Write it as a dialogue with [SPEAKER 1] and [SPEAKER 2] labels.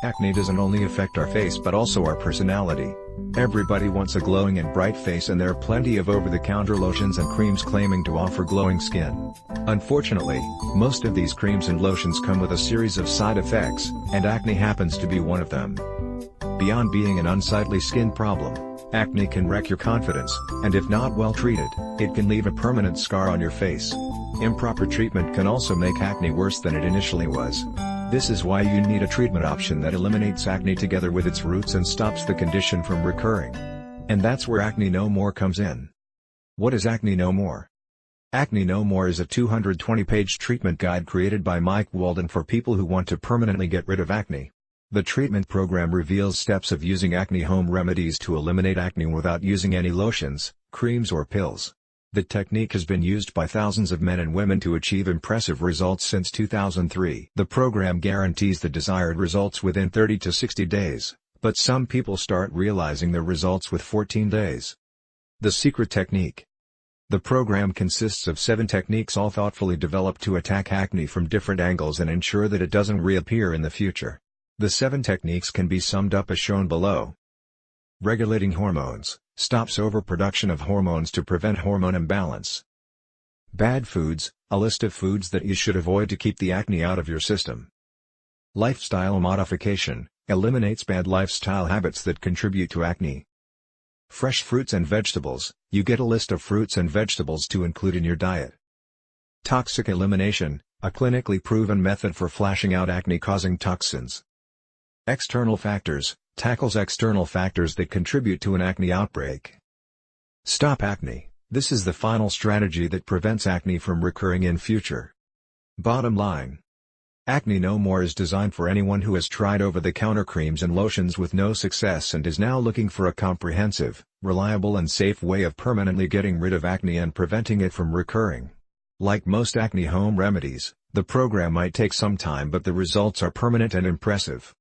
[SPEAKER 1] Acne doesn't only affect our face but also our personality. Everybody wants a glowing and bright face, and there are plenty of over-the-counter lotions and creams claiming to offer glowing skin. Unfortunately, most of these creams and lotions come with a series of side effects, and acne happens to be one of them. Beyond being an unsightly skin problem, acne can wreck your confidence, and if not well treated, it can leave a permanent scar on your face. Improper treatment can also make acne worse than it initially was. This is why you need a treatment option that eliminates acne together with its roots and stops the condition from recurring. And that's where Acne No More comes in. What is Acne No More? Acne No More is a 220-page treatment guide created by Mike Walden for people who want to permanently get rid of acne. The treatment program reveals steps of using acne home remedies to eliminate acne without using any lotions, creams or pills. The technique has been used by thousands of men and women to achieve impressive results since 2003. The program guarantees the desired results within 30 to 60 days, but some people start realizing the results with 14 days. The secret technique. The program consists of 7 techniques, all thoughtfully developed to attack acne from different angles and ensure that it doesn't reappear in the future. The 7 techniques can be summed up as shown below. Regulating hormones. Stops overproduction of hormones to prevent hormone imbalance. Bad foods, a list of foods that you should avoid to keep the acne out of your system. Lifestyle modification, eliminates bad lifestyle habits that contribute to acne. Fresh fruits and vegetables, you get a list of fruits and vegetables to include in your diet. Toxic elimination, a clinically proven method for flashing out acne-causing toxins. External factors, tackles external factors that contribute to an acne outbreak. Stop acne, this is the final strategy that prevents acne from recurring in future. Bottom line. Acne No More is designed for anyone who has tried over-the-counter creams and lotions with no success and is now looking for a comprehensive, reliable and safe way of permanently getting rid of acne and preventing it from recurring. Like most acne home remedies, the program might take some time, but the results are permanent and impressive.